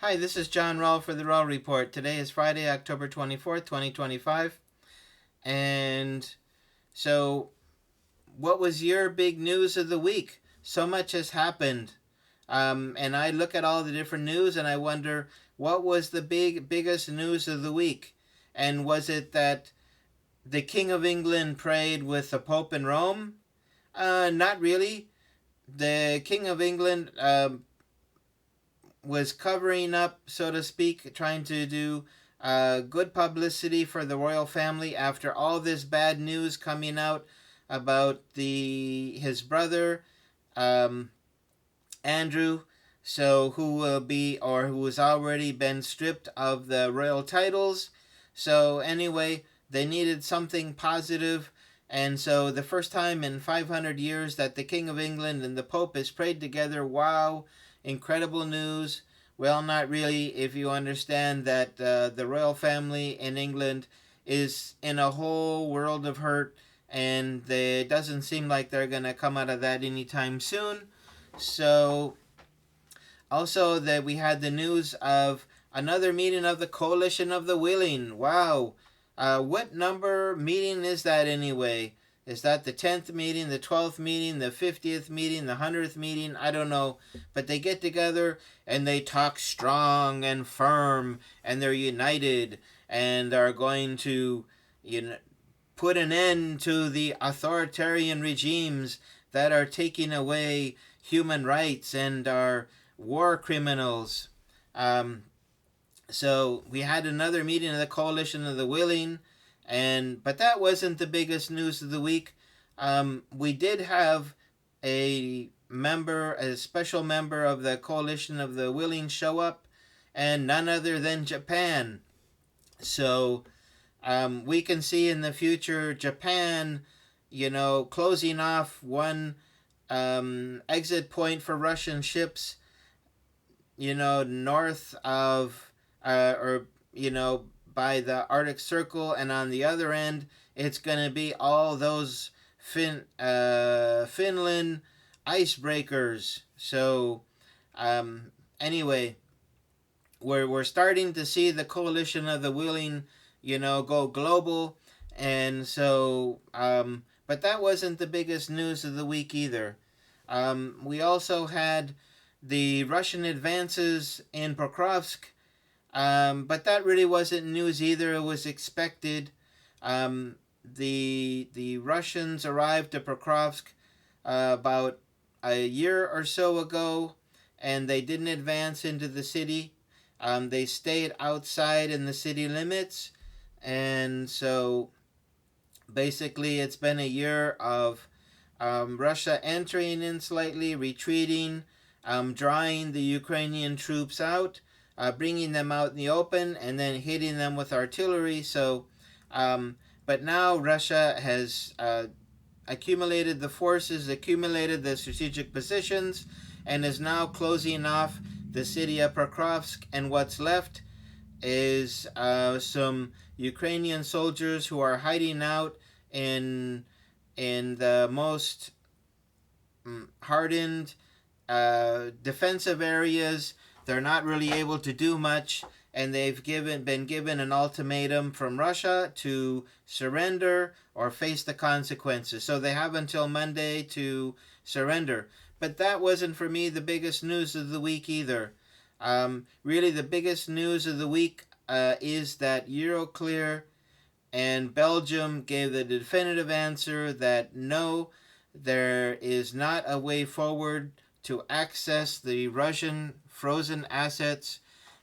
Hi, this is John Rowell for the Rowell Report. Today is Friday, October 24th, 2025. And so, what was your big news of the week? So much has happened. And I look at all the different news and I wonder what was the biggest news of the week? And was it that the King of England prayed with the Pope in Rome? Not really. The King of England was covering up, so to speak, trying to do good publicity for the royal family after all this bad news coming out about his brother um, Andrew, so who will be or who has already been stripped of the royal titles. So anyway, they needed something positive, and so the first time in 500 years that the King of England and the Pope has prayed together. Wow, incredible news. Well, not really, if you understand that the royal family in England is in a whole world of hurt, and it doesn't seem like they're going to come out of that anytime soon. So, also, that we had the news of another meeting of the Coalition of the Willing. Wow. What number meeting is that anyway? Is that the 10th meeting, the 12th meeting, the 50th meeting, the 100th meeting? I don't know. But they get together and they talk strong and firm, and they're united and are going to, you know, put an end to the authoritarian regimes that are taking away human rights and are war criminals. Um, so we had another meeting of the Coalition of the Willing, but that wasn't the biggest news of the week. We did have a special member of the Coalition of the Willing show up, and none other than Japan. So we can see in the future Japan, closing off one exit point for Russian ships, north of, or, by the Arctic Circle, and on the other end, it's going to be all those Finland icebreakers. So, anyway, we're starting to see the Coalition of the Willing, go global, and so, but that wasn't the biggest news of the week either. We also had the Russian advances in Pokrovsk, but that really wasn't news either. It was expected. The Russians arrived at Pokrovsk about a year or so ago, and they didn't advance into the city. They stayed outside in the city limits, and so basically it's been a year of Russia entering in slightly, retreating, drawing the Ukrainian troops out, bringing them out in the open, and then hitting them with artillery. So, but now Russia has accumulated the forces, accumulated the strategic positions, and is now closing off the city of Pokrovsk. And what's left is some Ukrainian soldiers who are hiding out in the most hardened defensive areas. They're not really able to do much, and they've been given an ultimatum from Russia to surrender or face the consequences. So they have until Monday to surrender. But that wasn't, for me, the biggest news of the week either. Really, the biggest news of the week is that Euroclear and Belgium gave the definitive answer that no, there is not a way forward to access the Russian frozen assets,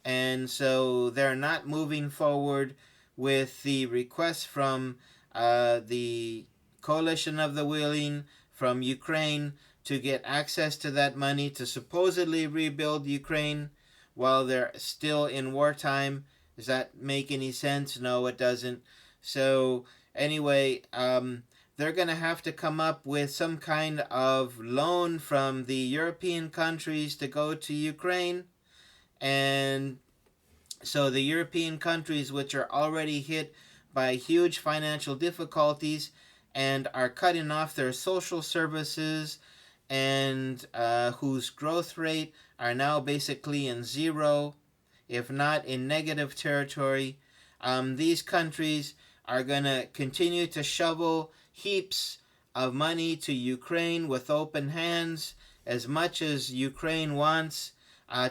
and so they're not moving forward with the request from the Coalition of the Willing from Ukraine to get access to that money to supposedly rebuild Ukraine while they're still in wartime. Does that make any sense? No, it doesn't. So anyway, they're going to have to come up with some kind of loan from the European countries to go to Ukraine. And so the European countries, which are already hit by huge financial difficulties and are cutting off their social services, and whose growth rate are now basically in zero, if not in negative territory. These countries are going to continue to shovel heaps of money to Ukraine with open hands, as much as Ukraine wants,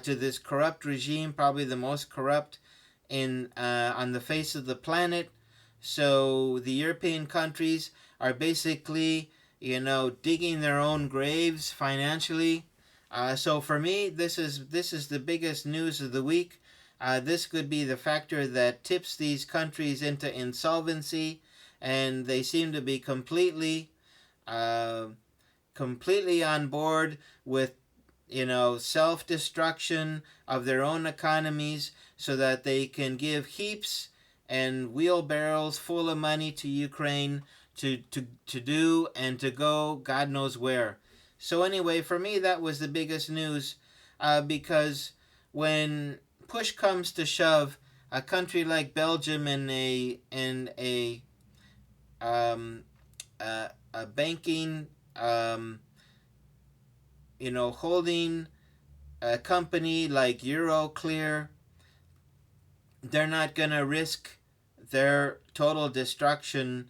to this corrupt regime, probably the most corrupt in on the face of the planet. So the European countries are basically, digging their own graves financially. So for me, this is the biggest news of the week. This could be the factor that tips these countries into insolvency, and they seem to be uh, completely on board with self-destruction of their own economies so that they can give heaps and wheelbarrows full of money to Ukraine to do and to go God knows where. So anyway, for me that was the biggest news, because when push comes to shove, a country like Belgium and um, a banking holding a company like Euroclear, they're not going to risk their total destruction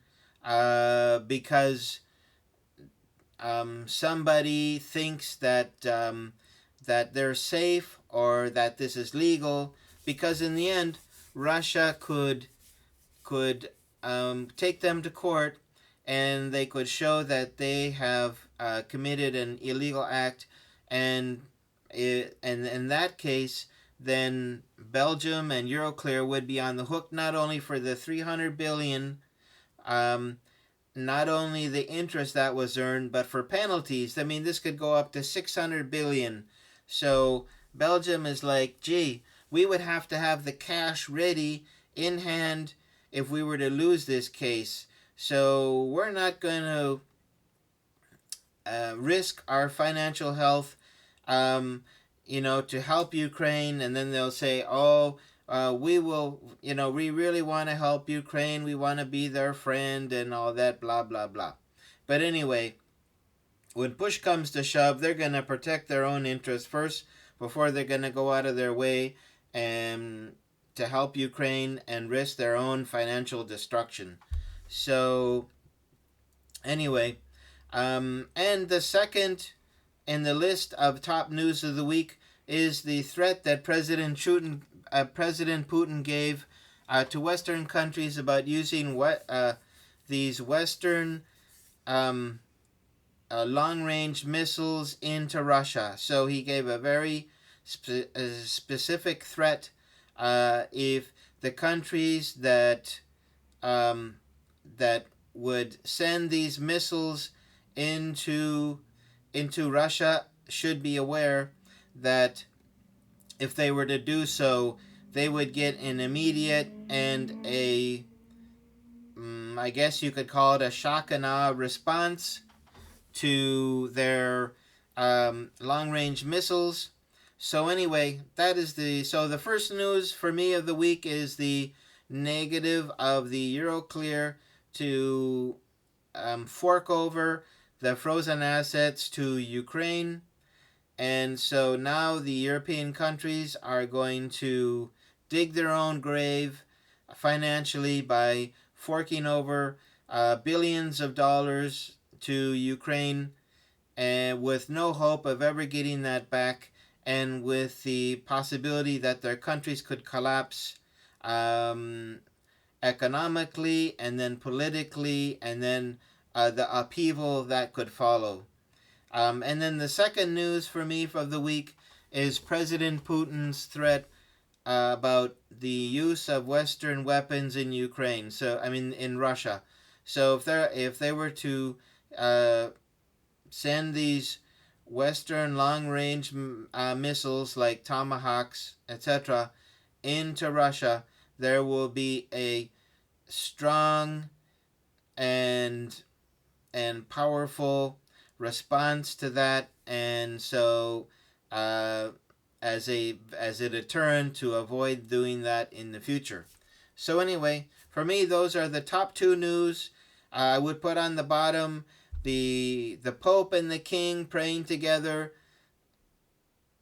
because somebody thinks that they're safe or that this is legal. Because in the end, Russia could take them to court, and they could show that they have committed an illegal act, and in that case, then Belgium and Euroclear would be on the hook not only for the 300 billion, um, not only the interest that was earned, but for penalties. I mean, this could go up to 600 billion. So Belgium is like, gee, we would have to have the cash ready in hand if we were to lose this case. So we're not going to risk our financial health, to help Ukraine. And then they'll say, oh, we will, we really want to help Ukraine. We want to be their friend and all that, blah, blah, blah. But anyway, when push comes to shove, they're going to protect their own interests first before they're going to go out of their way and to help Ukraine and risk their own financial destruction. So anyway, and the second in the list of top news of the week is the threat that President Putin gave to Western countries about using these Western long-range missiles into Russia. So he gave a very specific threat if the countries that would send these missiles into Russia should be aware that if they were to do so, they would get an immediate and I guess you could call it a shock and awe response to their long-range missiles. So anyway, so the first news for me of the week is the negative of the Euroclear to fork over the frozen assets to Ukraine. And so now the European countries are going to dig their own grave financially by forking over billions of dollars to Ukraine, and with no hope of ever getting that back, and with the possibility that their countries could collapse economically and then politically, and then the upheaval that could follow. And then the second news for me of the week is President Putin's threat about the use of Western weapons in Ukraine. So I mean in Russia. So if they were to send these Western long-range missiles like Tomahawks, etc., into Russia, there will be a strong and powerful response to that, and so as a deterrent to avoid doing that in the future. So anyway, for me, those are the top two news. I would put on the bottom the Pope and the King praying together.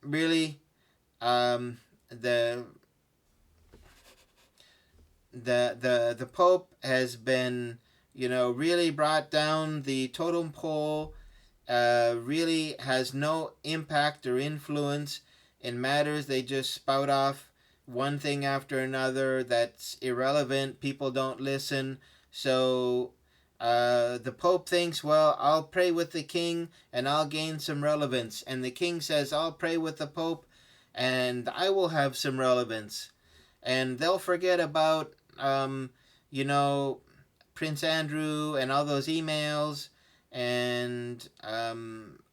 Really, the the Pope has been, really brought down the totem pole. Really has no impact or influence in matters. They just spout off one thing after another that's irrelevant. People don't listen. So the Pope thinks, well, I'll pray with the king and I'll gain some relevance. And the king says, I'll pray with the Pope and I will have some relevance. And they'll forget about, you know, Prince Andrew and all those emails and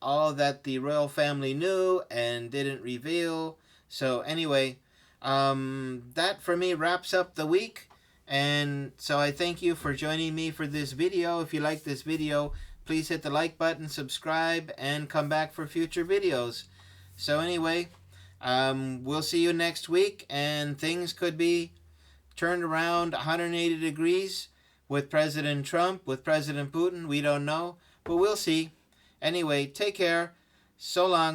all that the royal family knew and didn't reveal. So, anyway, that for me wraps up the week. And so I thank you for joining me for this video. If you like this video, please hit the like button, subscribe, and come back for future videos. So anyway, we'll see you next week, and things could be turned around 180 degrees with President Trump, with President Putin. We don't know, but we'll see. Anyway, take care. So long.